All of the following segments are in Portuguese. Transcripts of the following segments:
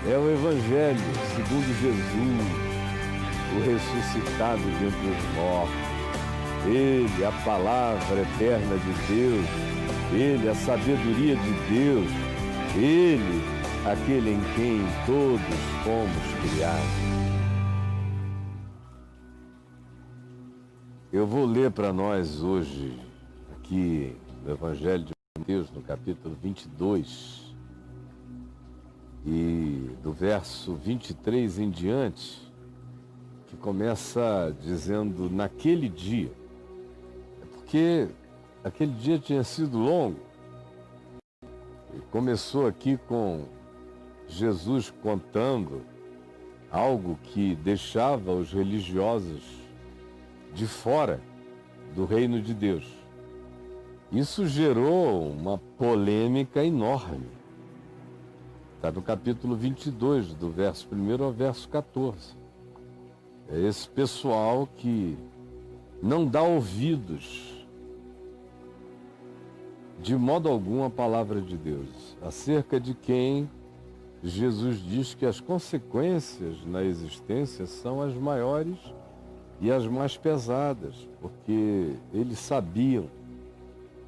É o Evangelho segundo Jesus, o ressuscitado dentre os mortos. Ele, a palavra eterna de Deus. Ele, a sabedoria de Deus. Ele, aquele em quem todos fomos criados. Eu vou ler para nós hoje, aqui no Evangelho de Mateus, no capítulo 22, e do verso 23 em diante, que começa dizendo, naquele dia. Porque aquele dia tinha sido longo. E começou aqui com Jesus contando algo que deixava os religiosos de fora do reino de Deus. Isso gerou uma polêmica enorme. Está no capítulo 22, do verso 1 ao verso 14. É esse pessoal que não dá ouvidos de modo algum à palavra de Deus, acerca de quem Jesus diz que as consequências na existência são as maiores e as mais pesadas, porque eles sabiam,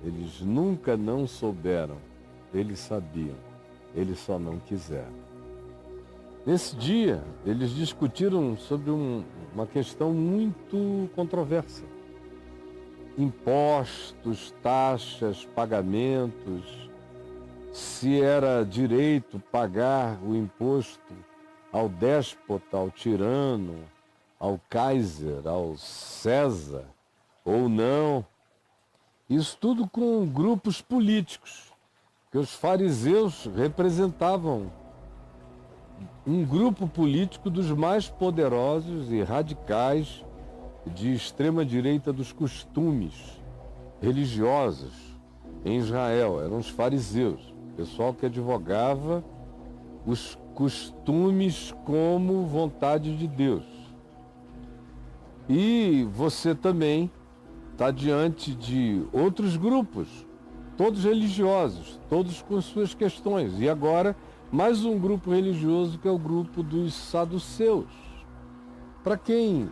eles nunca não souberam, eles sabiam, eles só não quiseram. Nesse dia, eles discutiram sobre uma questão muito controversa. Impostos, taxas, pagamentos, se era direito pagar o imposto ao déspota, ao tirano, ao Kaiser, ao César, ou não. Isso tudo com grupos políticos, que os fariseus representavam um grupo político dos mais poderosos e radicais de extrema-direita dos costumes religiosos em Israel. Eram os fariseus, o pessoal que advogava os costumes como vontade de Deus. E você também está diante de outros grupos, todos religiosos, todos com suas questões. E agora, mais um grupo religioso que é o grupo dos saduceus. Para quem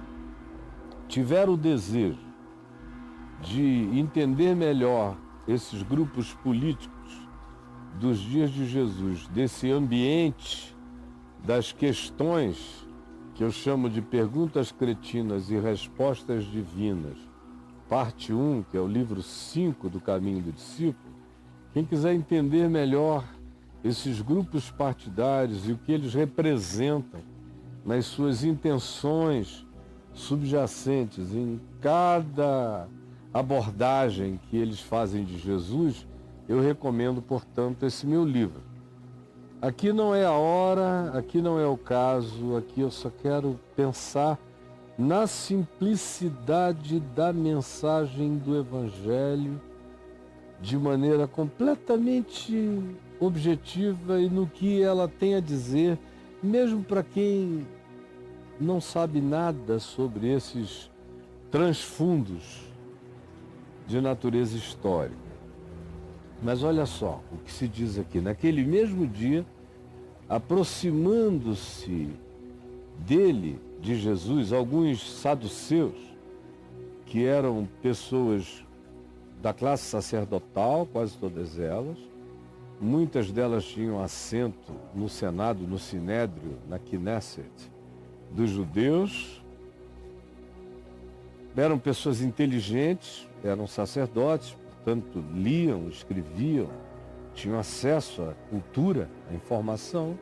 tiver o desejo de entender melhor esses grupos políticos dos dias de Jesus, desse ambiente das questões que eu chamo de perguntas cretinas e respostas divinas, parte 1, que é o livro 5 do Caminho do Discípulo, quem quiser entender melhor esses grupos partidários e o que eles representam nas suas intenções subjacentes em cada abordagem que eles fazem de Jesus, eu recomendo, portanto, esse meu livro. Aqui não é a hora, aqui não é o caso, aqui eu só quero pensar na simplicidade da mensagem do Evangelho de maneira completamente objetiva e no que ela tem a dizer, mesmo para quem não sabe nada sobre esses transfundos de natureza histórica. Mas olha só o que se diz aqui. Naquele mesmo dia, aproximando-se dele, de Jesus, alguns saduceus, que eram pessoas da classe sacerdotal, quase todas elas, muitas delas tinham assento no Senado, no Sinédrio, na Knesset dos judeus, eram pessoas inteligentes, eram sacerdotes, portanto liam, escreviam, tinham acesso à cultura, à informação,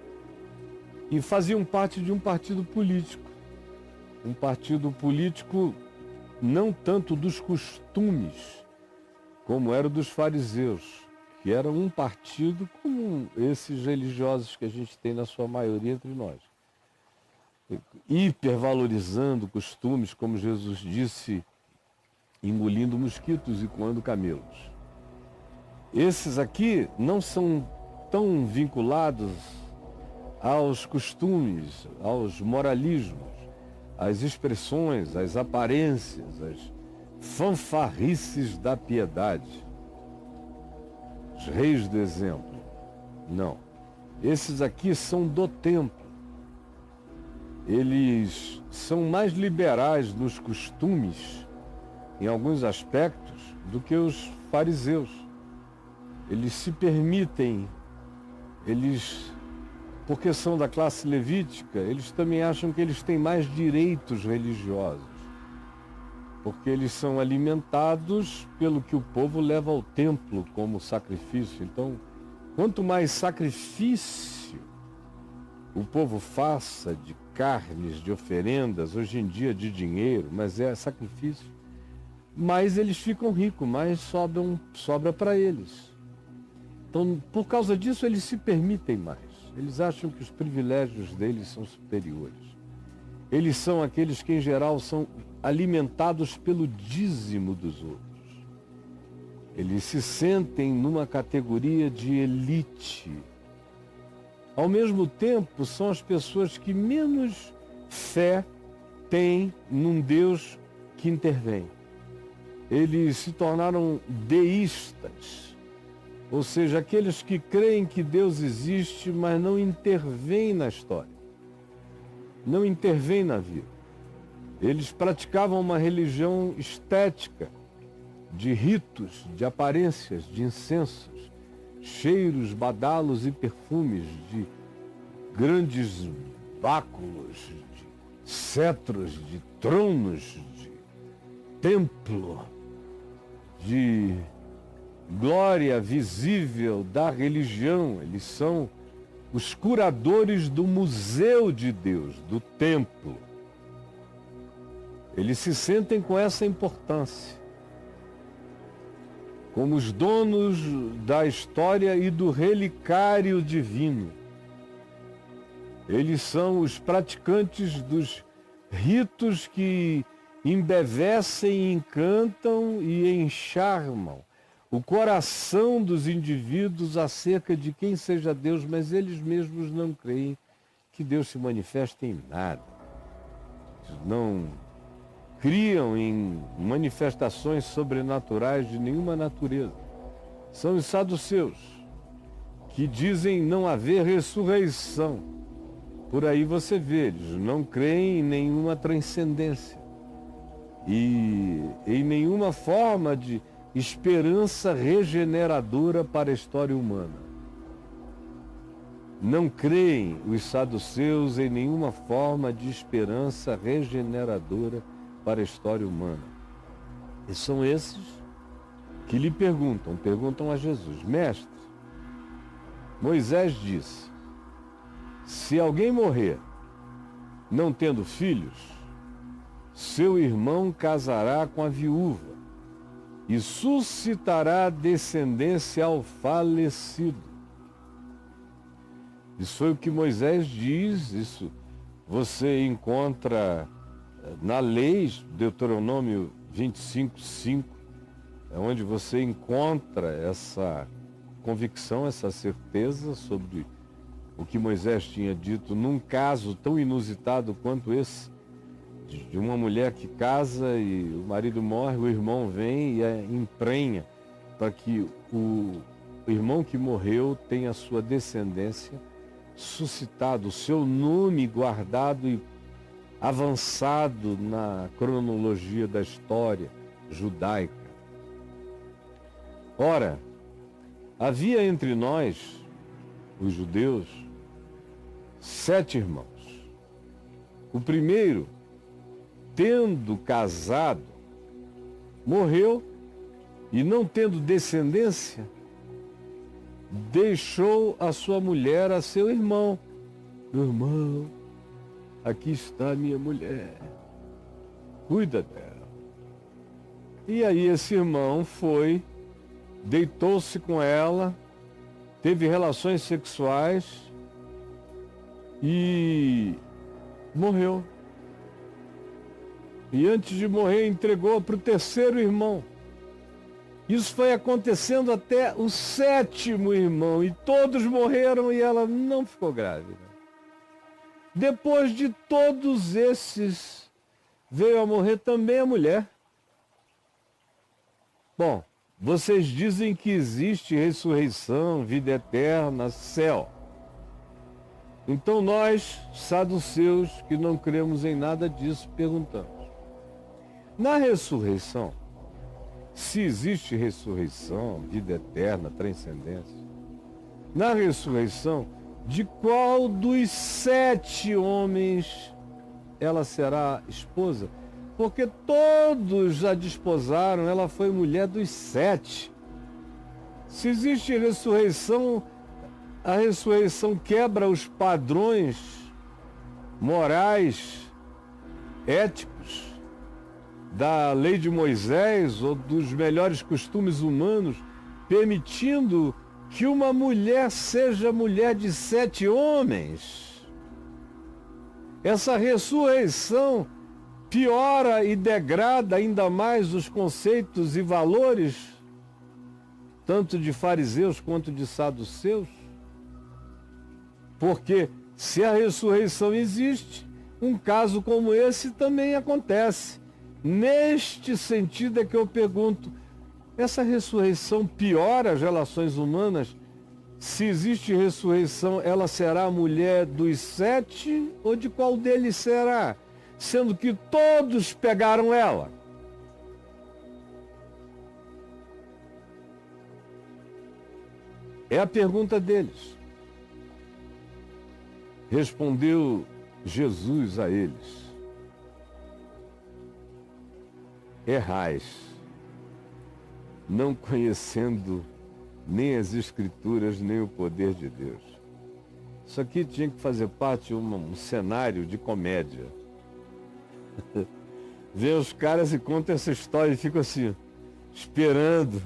e faziam parte de um partido político não tanto dos costumes, como era o dos fariseus, que era um partido como esses religiosos que a gente tem na sua maioria entre nós. Hipervalorizando costumes, como Jesus disse, engolindo mosquitos e coando camelos. Esses aqui não são tão vinculados aos costumes, aos moralismos, às expressões, às aparências, às fanfarrices da piedade. Os reis do exemplo. Não. Esses aqui são do templo. Eles são mais liberais nos costumes, em alguns aspectos, do que os fariseus. Eles se permitem, porque são da classe levítica, eles também acham que eles têm mais direitos religiosos, porque eles são alimentados pelo que o povo leva ao templo como sacrifício. Então, quanto mais sacrifício o povo faça de carnes, de oferendas, hoje em dia de dinheiro, mas é sacrifício, mais eles ficam ricos, mais sobra para eles. Então, por causa disso, eles se permitem mais. Eles acham que os privilégios deles são superiores. Eles são aqueles que, em geral, são alimentados pelo dízimo dos outros. Eles se sentem numa categoria de elite. Ao mesmo tempo, são as pessoas que menos fé têm num Deus que intervém. Eles se tornaram deístas, ou seja, aqueles que creem que Deus existe, mas não intervém na história, não intervém na vida. Eles praticavam uma religião estética, de ritos, de aparências, de incensos, cheiros, badalos e perfumes, de grandes báculos, de cetros, de tronos, de templo, de glória visível da religião. Eles são os curadores do museu de Deus, do templo. Eles se sentem com essa importância, como os donos da história e do relicário divino. Eles são os praticantes dos ritos que embevecem, encantam e encharmam o coração dos indivíduos acerca de quem seja Deus, mas eles mesmos não creem que Deus se manifeste em nada. Não criam em manifestações sobrenaturais de nenhuma natureza. São os saduceus, que dizem não haver ressurreição. Por aí você vê, eles não creem em nenhuma transcendência e em nenhuma forma de esperança regeneradora para a história humana. Não creem os saduceus em nenhuma forma de esperança regeneradora para a história humana. E são esses que lhe perguntam a Jesus: Mestre, Moisés disse, se alguém morrer não tendo filhos, seu irmão casará com a viúva e suscitará descendência ao falecido. Isso foi o que Moisés diz, isso você encontra na lei, Deuteronômio 25:5, é onde você encontra essa convicção, essa certeza sobre o que Moisés tinha dito num caso tão inusitado quanto esse, de uma mulher que casa e o marido morre, o irmão vem e a emprenha para que o irmão que morreu tenha a sua descendência suscitado, o seu nome guardado e avançado na cronologia da história judaica. Ora, havia entre nós, os judeus, 7 irmãos. O primeiro, tendo casado, morreu e não tendo descendência, deixou a sua mulher a seu irmão. Irmão, aqui está a minha mulher, cuida dela. E aí esse irmão foi, deitou-se com ela, teve relações sexuais e morreu. E antes de morrer entregou para o terceiro irmão. Isso foi acontecendo até o 7º irmão, e todos morreram e ela não ficou grávida. Depois de todos esses, veio a morrer também a mulher. Bom, vocês dizem que existe ressurreição, vida eterna, céu. Então nós, saduceus, que não cremos em nada disso, perguntamos: na ressurreição, se existe ressurreição, vida eterna, transcendência, na ressurreição, de qual dos 7 homens ela será esposa? Porque todos a desposaram, ela foi mulher dos 7. Se existe ressurreição, a ressurreição quebra os padrões morais, éticos da lei de Moisés ou dos melhores costumes humanos, permitindo que uma mulher seja mulher de 7 homens. Essa ressurreição piora e degrada ainda mais os conceitos e valores, tanto de fariseus quanto de saduceus. Porque se a ressurreição existe, um caso como esse também acontece. Neste sentido é que eu pergunto, essa ressurreição piora as relações humanas? Se existe ressurreição, ela será a mulher dos 7 ou de qual deles será? Sendo que todos pegaram ela. É a pergunta deles. Respondeu Jesus a eles: errais, não conhecendo nem as Escrituras, nem o poder de Deus. Isso aqui tinha que fazer parte de um cenário de comédia. Vê os caras e contam essa história e ficam assim, esperando.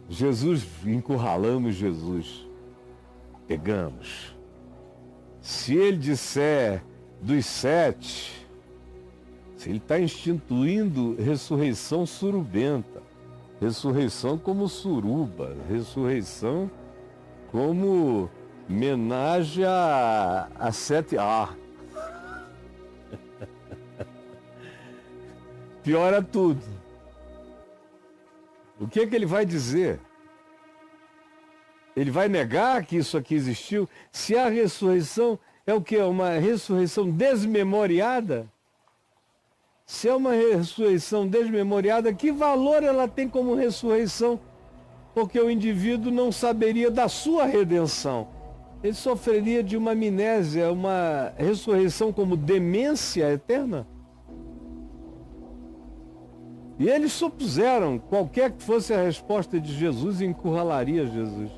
Jesus, encurralamos Jesus. Pegamos. Se ele disser dos 7, se ele está instituindo ressurreição surubenta, ressurreição como suruba, ressurreição como homenagem a 7A. Piora tudo. O que é que ele vai dizer? Ele vai negar que isso aqui existiu? Se a ressurreição é o que? Uma ressurreição desmemoriada? Se é uma ressurreição desmemoriada, que valor ela tem como ressurreição? Porque o indivíduo não saberia da sua redenção. Ele sofreria de uma amnésia, uma ressurreição como demência eterna. E eles supuseram, qualquer que fosse a resposta de Jesus, encurralaria Jesus.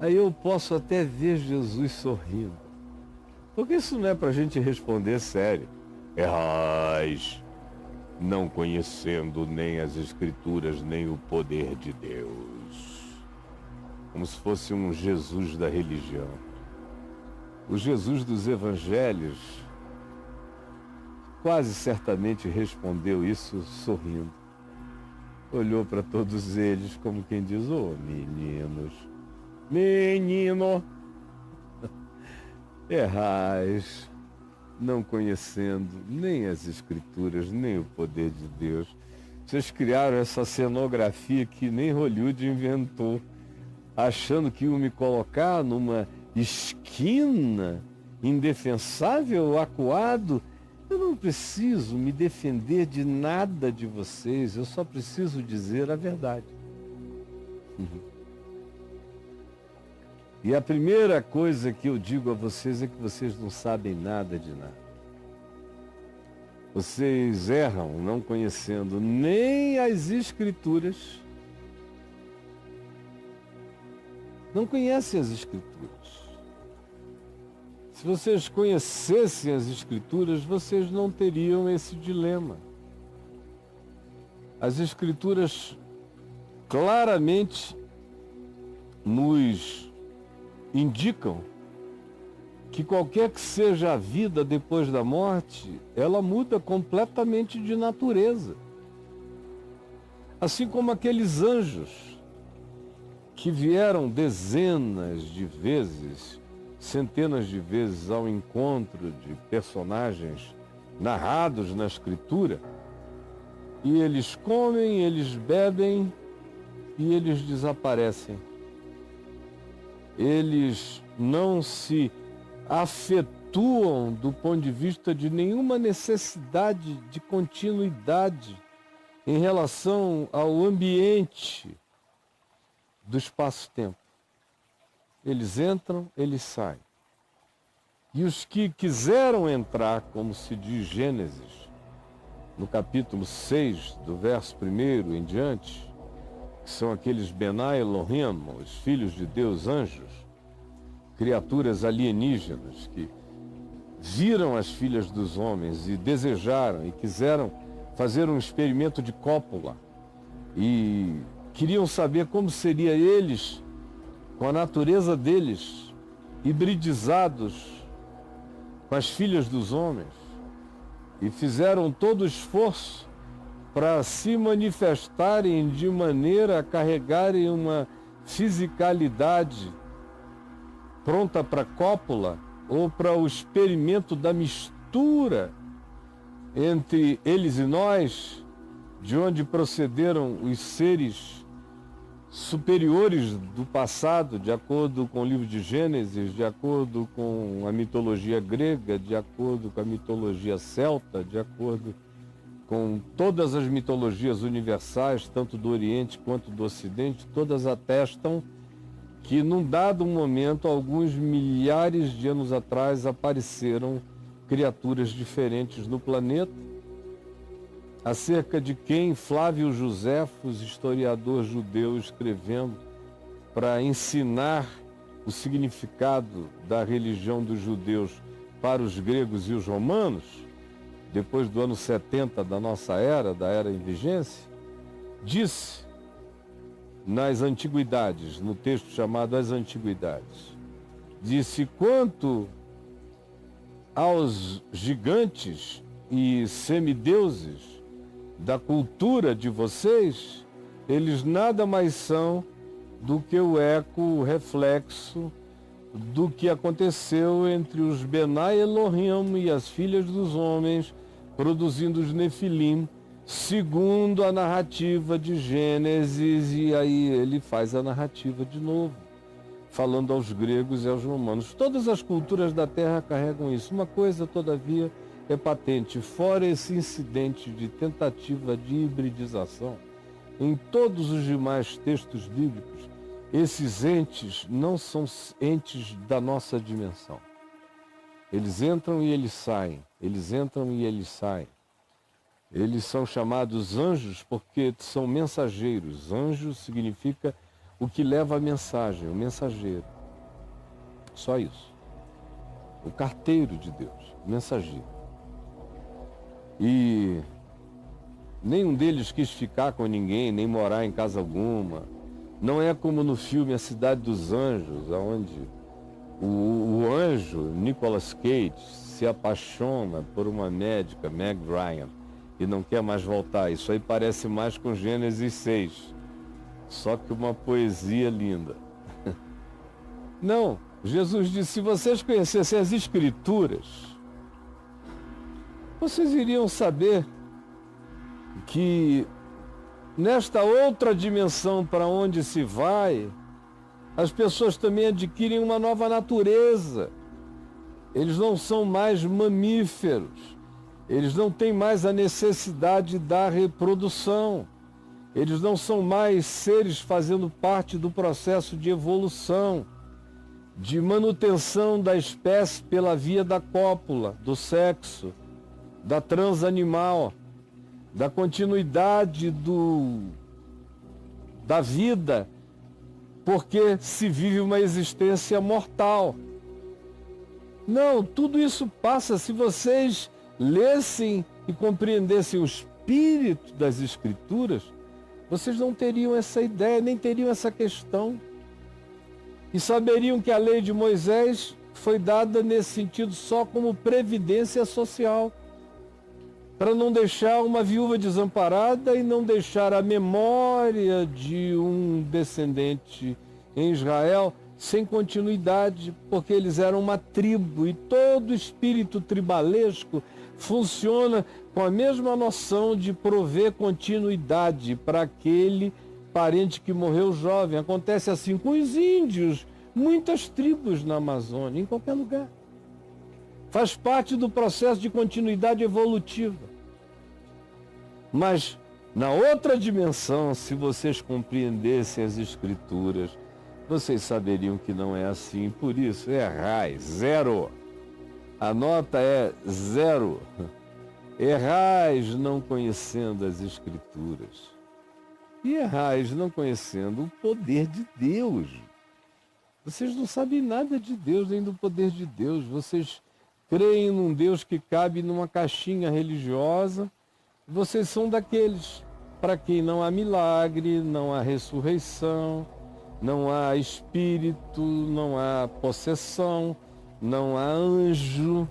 Aí eu posso até ver Jesus sorrindo. Porque isso não é para a gente responder sério. Errais, não conhecendo nem as Escrituras, nem o poder de Deus. Como se fosse um Jesus da religião. O Jesus dos Evangelhos quase certamente respondeu isso sorrindo. Olhou para todos eles como quem diz: ô meninos, menino, errais, não conhecendo nem as Escrituras, nem o poder de Deus. Vocês criaram essa cenografia que nem Hollywood inventou, achando que iam me colocar numa esquina indefensável, acuado. Eu não preciso me defender de nada de vocês, eu só preciso dizer a verdade. E a primeira coisa que eu digo a vocês é que vocês não sabem nada de nada. Vocês erram não conhecendo nem as Escrituras. Não conhecem as Escrituras. Se vocês conhecessem as Escrituras, vocês não teriam esse dilema. As Escrituras claramente nos indicam que qualquer que seja a vida depois da morte, ela muda completamente de natureza. Assim como aqueles anjos que vieram dezenas de vezes, centenas de vezes ao encontro de personagens narrados na Escritura, e eles comem, eles bebem e eles desaparecem. Eles não se afetuam do ponto de vista de nenhuma necessidade de continuidade em relação ao ambiente do espaço-tempo. Eles entram, eles saem. E os que quiseram entrar, como se diz Gênesis, no capítulo 6, do verso 1 em diante, que são aqueles Benai Elohim, os filhos de Deus, anjos, criaturas alienígenas que viram as filhas dos homens e desejaram e quiseram fazer um experimento de cópula e queriam saber como seria eles, com a natureza deles, hibridizados com as filhas dos homens, e fizeram todo o esforço para se manifestarem de maneira a carregarem uma fisicalidade pronta para cópula ou para o experimento da mistura entre eles e nós, de onde procederam os seres superiores do passado, de acordo com o livro de Gênesis, de acordo com a mitologia grega, de acordo com a mitologia celta, de acordo com todas as mitologias universais, tanto do Oriente quanto do Ocidente, todas atestam que num dado momento, alguns milhares de anos atrás, apareceram criaturas diferentes no planeta, acerca de quem Flávio Joséfos, historiador judeu, escrevendo para ensinar o significado da religião dos judeus para os gregos e os romanos, depois do ano 70 da nossa era, da era em vigência, disse nas Antiguidades, no texto chamado As Antiguidades, disse: quanto aos gigantes e semideuses da cultura de vocês, eles nada mais são do que o eco, o reflexo do que aconteceu entre os Benai Elohim e as filhas dos homens, produzindo os Nefilim, segundo a narrativa de Gênesis. E aí ele faz a narrativa de novo, falando aos gregos e aos romanos. Todas as culturas da Terra carregam isso. Uma coisa, todavia, é patente: fora esse incidente de tentativa de hibridização, em todos os demais textos bíblicos, esses entes não são entes da nossa dimensão. Eles entram e eles saem, eles entram e eles saem. Eles são chamados anjos porque são mensageiros. Anjo significa o que leva a mensagem, o mensageiro. Só isso. O carteiro de Deus, o mensageiro. E nenhum deles quis ficar com ninguém, nem morar em casa alguma. Não é como no filme A Cidade dos Anjos, onde o anjo, Nicolas Cage, se apaixona por uma médica, Meg Ryan, e não quer mais voltar. Isso aí parece mais com Gênesis 6, só que uma poesia linda. Não, Jesus disse: se vocês conhecessem as Escrituras, vocês iriam saber que nesta outra dimensão para onde se vai, as pessoas também adquirem uma nova natureza. Eles não são mais mamíferos, eles não têm mais a necessidade da reprodução, eles não são mais seres fazendo parte do processo de evolução, de manutenção da espécie pela via da cópula, do sexo, da transanimal, da continuidade da vida, porque se vive uma existência mortal. Não, tudo isso passa. Se vocês lessem e compreendessem o espírito das Escrituras, vocês não teriam essa ideia, nem teriam essa questão. E saberiam que a lei de Moisés foi dada nesse sentido só como previdência social, para não deixar uma viúva desamparada e não deixar a memória de um descendente em Israel sem continuidade, porque eles eram uma tribo e todo espírito tribalesco funciona com a mesma noção de prover continuidade para aquele parente que morreu jovem. Acontece assim com os índios, muitas tribos na Amazônia, em qualquer lugar. Faz parte do processo de continuidade evolutiva. Mas, na outra dimensão, se vocês compreendessem as Escrituras, vocês saberiam que não é assim. Por isso, errais, zero. A nota é 0. Errais não conhecendo as Escrituras. E errais não conhecendo o poder de Deus. Vocês não sabem nada de Deus, nem do poder de Deus. Vocês creem num Deus que cabe numa caixinha religiosa. Vocês são daqueles para quem não há milagre, não há ressurreição, não há espírito, não há possessão, não há anjo,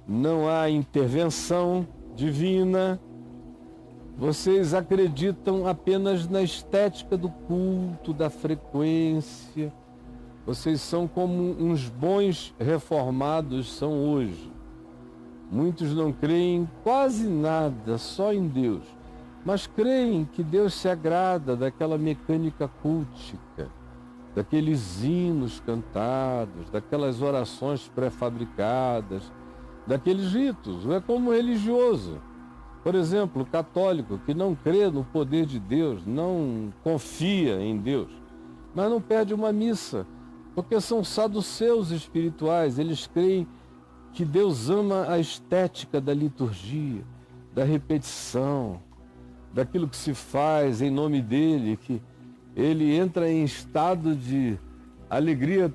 não há intervenção divina. Vocês acreditam apenas na estética do culto, da frequência. Vocês são como uns bons reformados são hoje. Muitos não creem em quase nada, só em Deus. Mas creem que Deus se agrada daquela mecânica cultica, daqueles hinos cantados, daquelas orações pré-fabricadas, daqueles ritos. É como religioso. Por exemplo, o católico que não crê no poder de Deus, não confia em Deus, mas não perde uma missa, porque são saduceus espirituais. Eles creem que Deus ama a estética da liturgia, da repetição, daquilo que se faz em nome dele, que ele entra em estado de alegria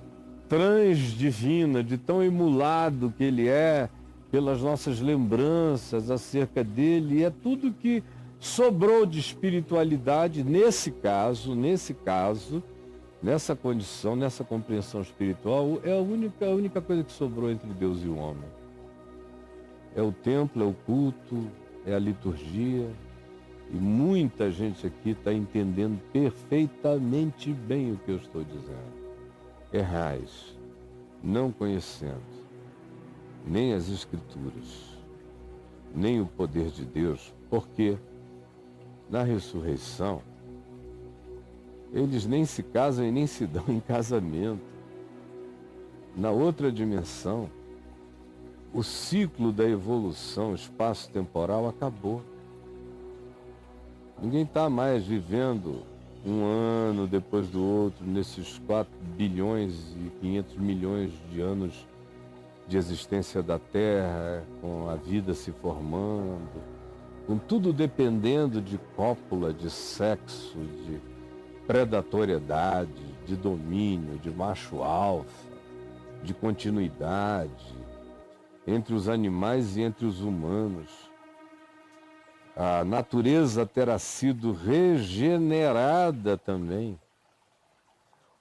transdivina, de tão emulado que ele é pelas nossas lembranças acerca dele. E é tudo que sobrou de espiritualidade nessa condição, nessa compreensão espiritual, é a única coisa que sobrou entre Deus e o homem. É o templo, é o culto, é a liturgia. E muita gente aqui está entendendo perfeitamente bem o que eu estou dizendo. Errais, não conhecendo nem as Escrituras, nem o poder de Deus, porque na ressurreição eles nem se casam e nem se dão em casamento. Na outra dimensão, o ciclo da evolução espaço-temporal acabou. Ninguém está mais vivendo um ano depois do outro, nesses 4 bilhões e 500 milhões de anos de existência da Terra, com a vida se formando, com tudo dependendo de cópula, de sexo, de predatoriedade, de domínio, de macho alfa, de continuidade entre os animais e entre os humanos. A natureza terá sido regenerada também.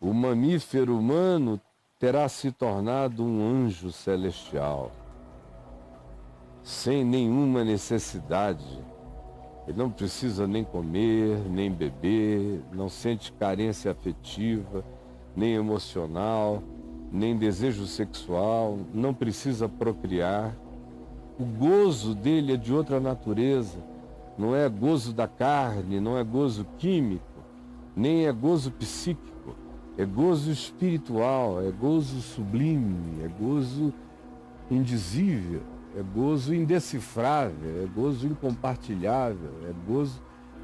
O mamífero humano terá se tornado um anjo celestial, sem nenhuma necessidade. Ele não precisa nem comer, nem beber, não sente carência afetiva, nem emocional, nem desejo sexual, não precisa procriar. O gozo dele é de outra natureza. Não é gozo da carne, não é gozo químico, nem é gozo psíquico. É gozo espiritual, é gozo sublime, é gozo indizível, é gozo indecifrável, é gozo incompartilhável, é gozo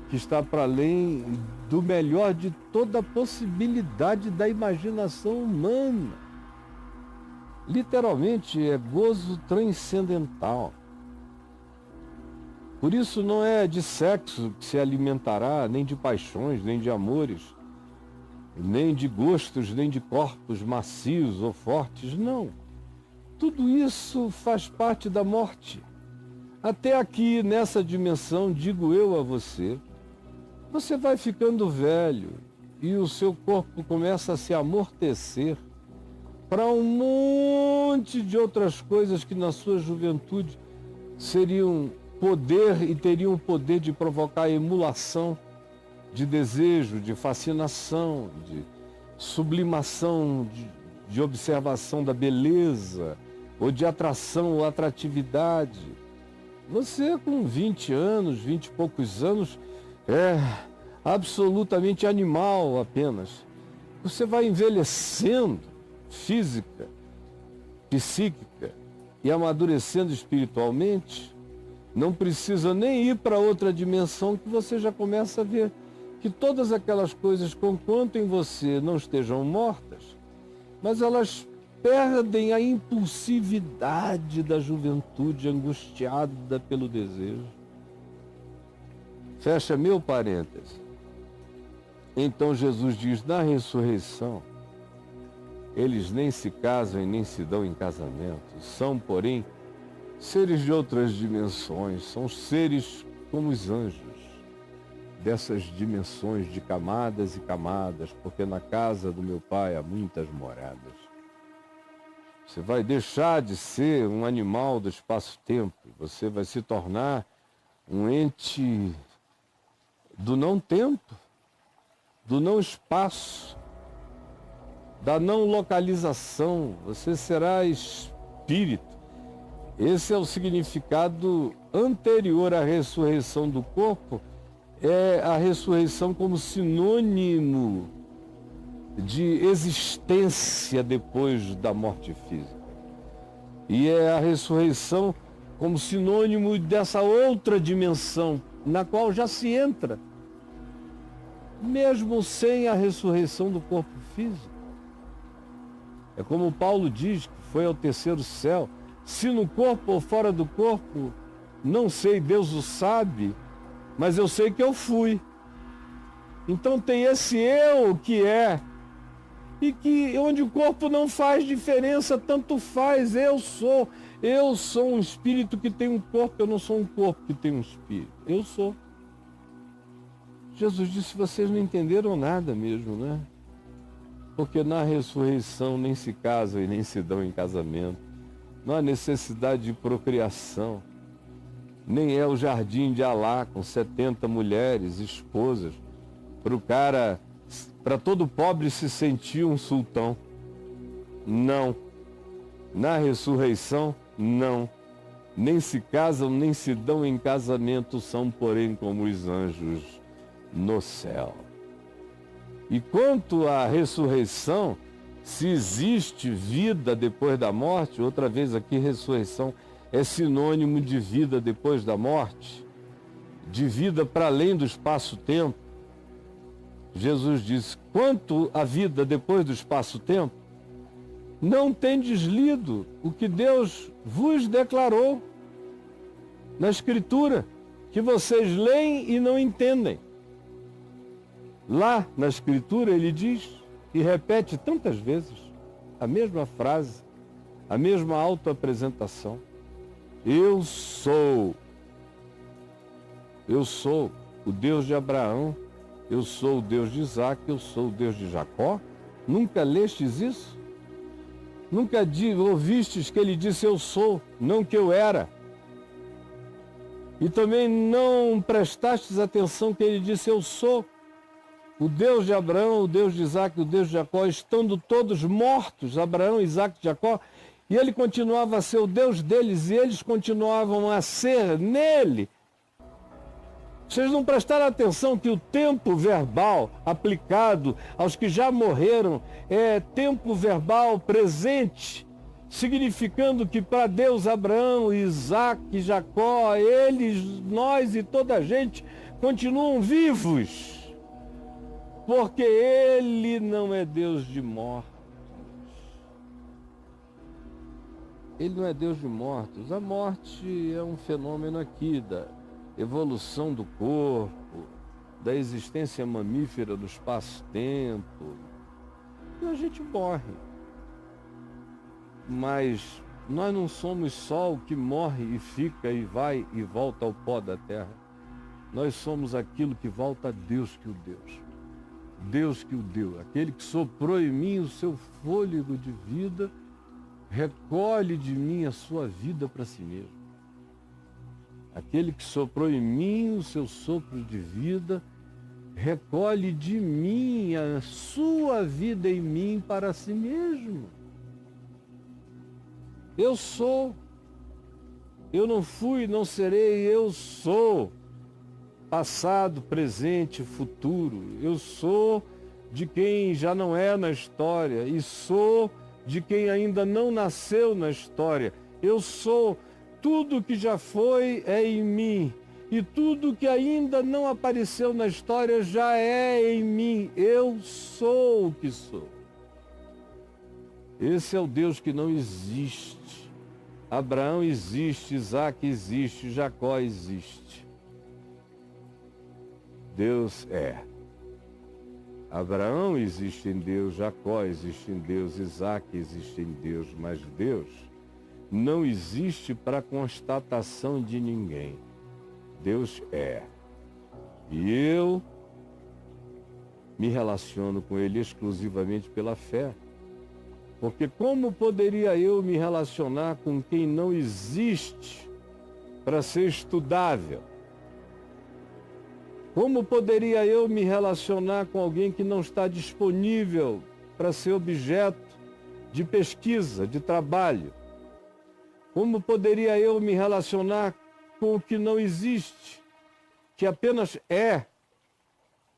que está para além do melhor de toda a possibilidade da imaginação humana. Literalmente é gozo transcendental. Por isso não é de sexo que se alimentará, nem de paixões, nem de amores, nem de gostos, nem de corpos macios ou fortes, não. Tudo isso faz parte da morte. Até aqui, nessa dimensão, digo eu a você, você vai ficando velho e o seu corpo começa a se amortecer para um monte de outras coisas que na sua juventude seriam poder e teriam o poder de provocar emulação, de desejo, de fascinação, de sublimação, de observação da beleza, ou de atração ou atratividade. Você com 20 anos, 20 e poucos anos, é absolutamente animal apenas. Você vai envelhecendo, física, psíquica e amadurecendo espiritualmente, não precisa nem ir para outra dimensão, que você já começa a ver que todas aquelas coisas, conquanto em você não estejam mortas, mas elas perdem a impulsividade da juventude angustiada pelo desejo. Fecha meu parêntese. Então Jesus diz, na ressurreição, eles nem se casam e nem se dão em casamento. São, porém, seres de outras dimensões. São seres como os anjos, dessas dimensões de camadas e camadas, porque na casa do meu Pai há muitas moradas. Você vai deixar de ser um animal do espaço-tempo. Você vai se tornar um ente do não-tempo, do não-espaço, da não-localização. Você será espírito. Esse é o significado anterior à ressurreição do corpo, é a ressurreição como sinônimo de existência depois da morte física. E é a ressurreição como sinônimo dessa outra dimensão, na qual já se entra, mesmo sem a ressurreição do corpo físico. É como Paulo diz, que foi ao terceiro céu. Se no corpo ou fora do corpo, não sei, Deus o sabe, mas eu sei que eu fui. Então tem esse eu que é, e que onde o corpo não faz diferença, tanto faz, eu sou um espírito que tem um corpo, eu não sou um corpo que tem um espírito, eu sou. Jesus disse, vocês não entenderam nada mesmo, né? Porque na ressurreição nem se casam e nem se dão em casamento. Não há necessidade de procriação. Nem é o jardim de Alá com 70 mulheres, esposas, para todo pobre se sentir um sultão. Não. Na ressurreição, não. Nem se casam, nem se dão em casamento, são, porém, como os anjos no céu. E quanto à ressurreição, se existe vida depois da morte, outra vez aqui, ressurreição é sinônimo de vida depois da morte, de vida para além do espaço-tempo. Jesus disse, quanto à vida depois do espaço-tempo, não tendes lido o que Deus vos declarou na Escritura, que vocês leem e não entendem. Lá na Escritura ele diz, e repete tantas vezes, a mesma frase, a mesma autoapresentação. Eu sou o Deus de Abraão, eu sou o Deus de Isaac, eu sou o Deus de Jacó. Nunca lestes isso? Nunca ouvistes que ele disse eu sou, não que eu era? E também não prestastes atenção que ele disse eu sou o Deus de Abraão, o Deus de Isaac, o Deus de Jacó, estando todos mortos, Abraão, Isaac e Jacó, e ele continuava a ser o Deus deles, e eles continuavam a ser nele. Vocês não prestaram atenção que o tempo verbal aplicado aos que já morreram é tempo verbal presente, significando que para Deus, Abraão, Isaac, Jacó, eles, nós e toda a gente continuam vivos. Porque ele não é Deus de mortos. Ele não é Deus de mortos. A morte é um fenômeno aqui da evolução do corpo, da existência mamífera do espaço-tempo. E a gente morre. Mas nós não somos só o que morre e fica e vai e volta ao pó da terra. Nós somos aquilo que volta a Deus que o deu. Deus que o deu, aquele que soprou em mim o seu fôlego de vida, recolhe de mim a sua vida para si mesmo. Aquele que soprou em mim o seu sopro de vida, recolhe de mim a sua vida em mim para si mesmo. Eu sou. Eu não fui, não serei, eu sou. Passado, presente, futuro. Eu sou de quem já não é na história e sou de quem ainda não nasceu na história. Eu sou, tudo que já foi é em mim. E tudo que ainda não apareceu na história já é em mim. Eu sou o que sou. Esse é o Deus que não existe. Abraão existe, Isaac existe, Jacó existe. Deus é. Abraão existe em Deus, Jacó existe em Deus, Isaac existe em Deus, mas Deus não existe para constatação de ninguém. Deus é. E eu me relaciono com Ele exclusivamente pela fé. Porque como poderia eu me relacionar com quem não existe para ser estudável? Como poderia eu me relacionar com alguém que não está disponível para ser objeto de pesquisa, de trabalho? Como poderia eu me relacionar com o que não existe, que apenas é,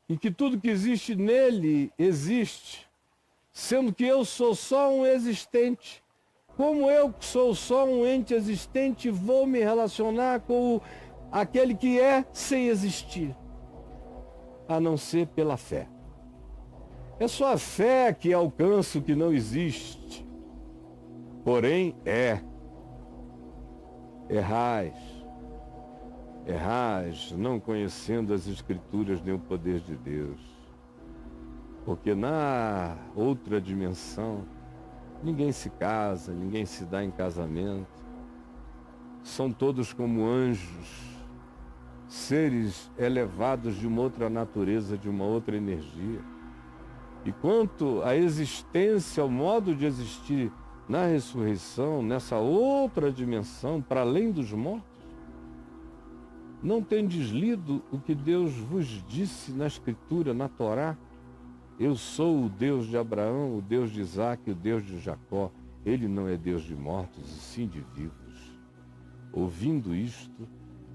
e que tudo que existe nele existe, sendo que eu sou só um existente? Como eu que sou só um ente existente vou me relacionar com aquele que é sem existir? A não ser pela fé. É só a fé que alcança o que não existe. Porém, errais, não conhecendo as Escrituras nem o poder de Deus. Porque na outra dimensão, ninguém se casa, ninguém se dá em casamento. São todos como anjos, seres elevados de uma outra natureza, de uma outra energia. E quanto à existência, ao modo de existir na ressurreição, nessa outra dimensão, para além dos mortos, não tendes lido o que Deus vos disse na Escritura, na Torá? Eu sou o Deus de Abraão, o Deus de Isaac, o Deus de Jacó. Ele não é Deus de mortos, e sim de vivos. Ouvindo isto,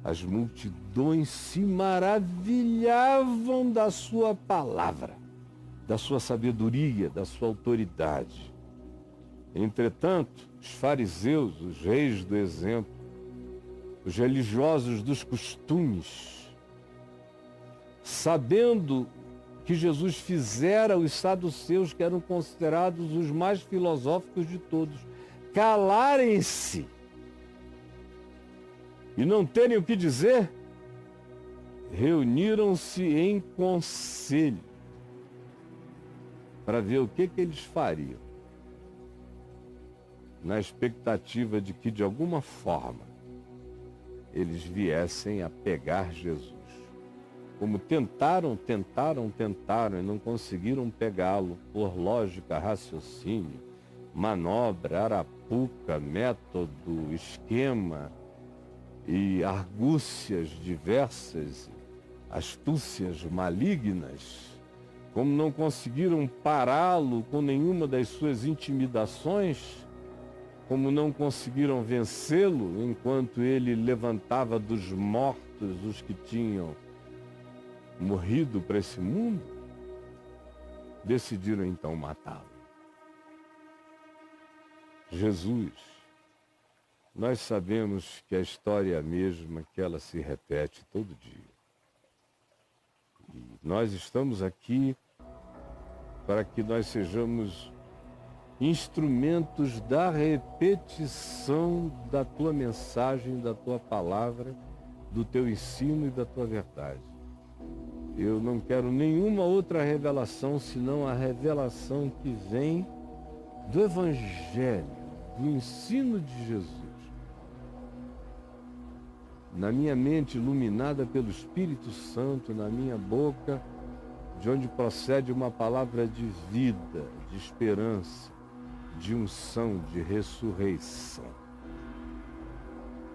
as multidões se maravilhavam da sua palavra, da sua sabedoria, da sua autoridade. Entretanto, os fariseus, os reis do exemplo, os religiosos dos costumes, sabendo que Jesus fizera os saduceus, que eram considerados os mais filosóficos de todos, calarem-se e não terem o que dizer, reuniram-se em conselho para ver o que eles fariam, na expectativa de que, de alguma forma, eles viessem a pegar Jesus. Como tentaram e não conseguiram pegá-lo por lógica, raciocínio, manobra, arapuca, método, esquema e argúcias diversas, astúcias malignas, como não conseguiram pará-lo com nenhuma das suas intimidações, como não conseguiram vencê-lo enquanto ele levantava dos mortos os que tinham morrido para esse mundo, decidiram então matá-lo. Jesus, nós sabemos que a história é a mesma, que ela se repete todo dia. E nós estamos aqui para que nós sejamos instrumentos da repetição da tua mensagem, da tua palavra, do teu ensino e da tua verdade. Eu não quero nenhuma outra revelação senão a revelação que vem do Evangelho, do ensino de Jesus. Na minha mente iluminada pelo Espírito Santo, na minha boca, de onde procede uma palavra de vida, de esperança, de unção, de ressurreição.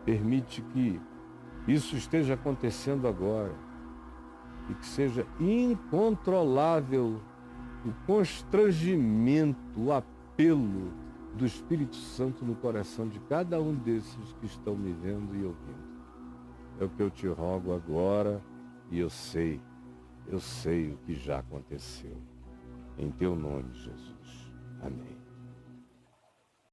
Permite que isso esteja acontecendo agora e que seja incontrolável o constrangimento, o apelo do Espírito Santo no coração de cada um desses que estão me vendo e ouvindo. É o que eu te rogo agora e eu sei o que já aconteceu. Em teu nome, Jesus. Amém.